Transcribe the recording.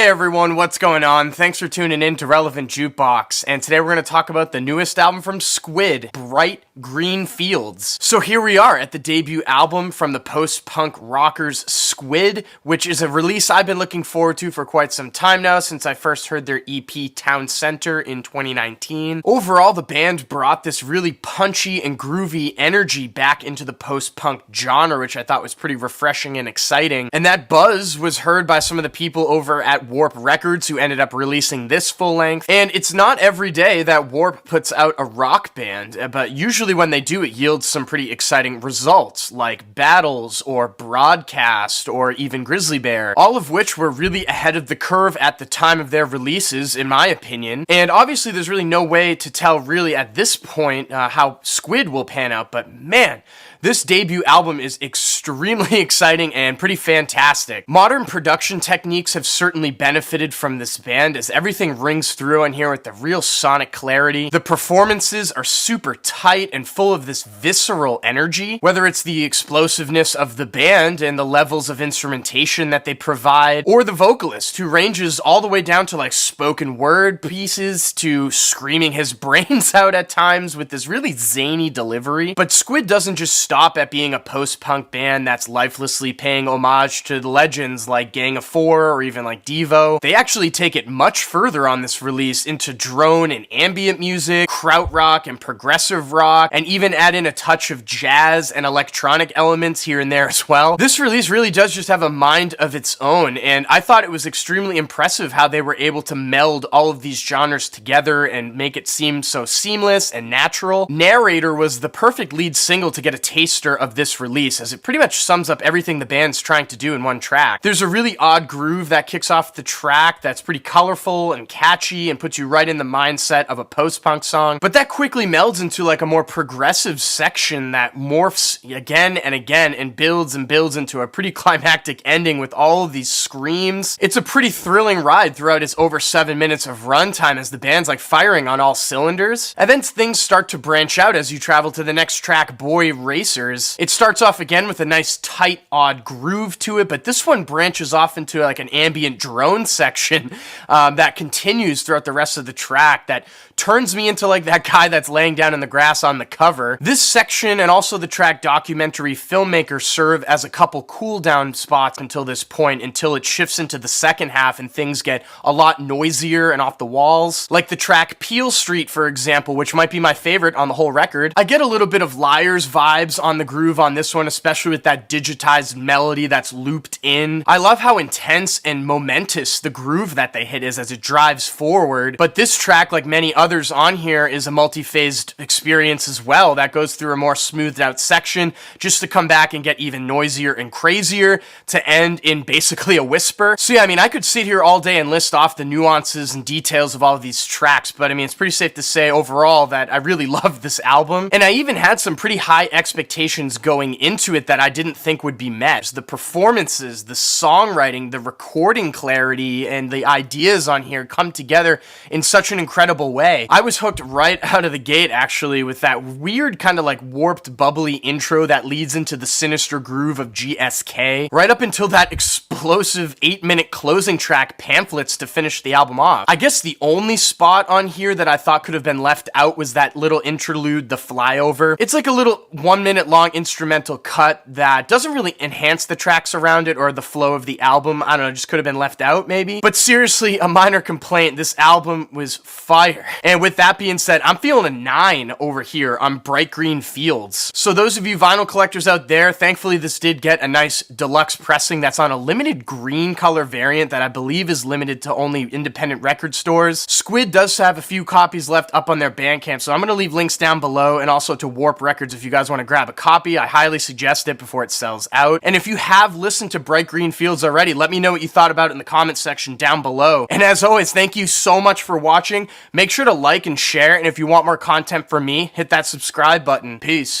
Hey everyone, what's going on? Thanks for tuning in to Relevant Jukebox, and today we're going to talk about the newest album from Squid, Bright Green Fields. So here we are at the debut album from the post-punk rockers Squid, which is a release I've been looking forward to for quite some time now since I first heard their EP Town Center in 2019. Overall, the band brought this really punchy and groovy energy back into the post-punk genre, which I thought was pretty refreshing and exciting, and that buzz was heard by some of the people over at Warp Records, who ended up releasing this full length. And it's not every day that Warp puts out a rock band, but usually when they do, it yields some pretty exciting results, like Battles, or Broadcast, or even Grizzly Bear, all of which were really ahead of the curve at the time of their releases, in my opinion. And obviously there's really no way to tell really at this point how Squid will pan out, but man, this debut album is extremely exciting and pretty fantastic. Modern production techniques have certainly benefited from this band, as everything rings through on here with the real sonic clarity. The performances are super tight and full of this visceral energy, whether it's the explosiveness of the band and the levels of instrumentation that they provide, or the vocalist, who ranges all the way down to like spoken word pieces to screaming his brains out at times with this really zany delivery. But Squid doesn't just stop at being a post-punk band that's lifelessly paying homage to the legends like Gang of Four or even like Devo. They actually take it much further on this release into drone and ambient music, krautrock and progressive rock, and even add in a touch of jazz and electronic elements here and there as well. This release really does just have a mind of its own, and I thought it was extremely impressive how they were able to meld all of these genres together and make it seem so seamless and natural. Narrator was the perfect lead single to get a taster of this release, as it pretty much sums up everything the band's trying to do in one track. There's a really odd groove that kicks off the track that's pretty colorful and catchy and puts you right in the mindset of a post-punk song, but that quickly melds into like a more progressive section that morphs again and again and builds into a pretty climactic ending with all of these screams. It's a pretty thrilling ride throughout its over 7 minutes of runtime, as the band's like firing on all cylinders. And then things start to branch out as you travel to the next track, Boy Racers. It starts off again with a nice tight, odd groove to it, but this one branches off into like an ambient drone section that continues throughout the rest of the track that turns me into like that guy that's laying down in the grass on the cover. This section and also the track Documentary Filmmaker serve as a couple cool down spots until this point, until it shifts into the second half and things get a lot noisier and off the walls. Like the track Peel Street, for example, which might be my favorite on the whole record. I get a little bit of Liars vibes on the groove on this one, especially with that digitized melody that's looped in. I love how intense and momentous the groove that they hit is as it drives forward, but this track, like many others on here, is a multi-phased experience as well that goes through a more smoothed out section just to come back and get even noisier and crazier to end in basically a whisper. So yeah, I mean, I could sit here all day and list off the nuances and details of all of these tracks, but I mean, it's pretty safe to say overall that I really love this album, and I even had some pretty high expectations going into it that I didn't think would be met. The performances, the songwriting, the recording clarity, and the ideas on here come together in such an incredible way. I was hooked right out of the gate, actually, with that weird kind of like warped, bubbly intro that leads into the sinister groove of GSK, right up until that explosive 8-minute closing track, Pamphlets, to finish the album off. I guess the only spot on here that I thought could have been left out was that little interlude, The Flyover. It's like a little 1-minute long instrumental cut that doesn't really enhance the tracks around it or the flow of the album. I don't know, just could have been left out maybe. But seriously, a minor complaint, this album was fire. And with that being said, I'm feeling a 9 over here on Bright Green Fields. So those of you vinyl collectors out there, thankfully this did get a nice deluxe pressing that's on a limited green color variant that I believe is limited to only independent record stores. Squid does have a few copies left up on their Bandcamp, so I'm going to leave links down below, and also to Warp Records if you guys want to grab a copy. I highly suggest it before it sells out. And if you have listened to Bright Green Fields already, let me know what you thought about it in the comments section down below. And as always, thank you so much for watching. Make sure to like and share, and if you want more content from me, hit that subscribe button. Peace.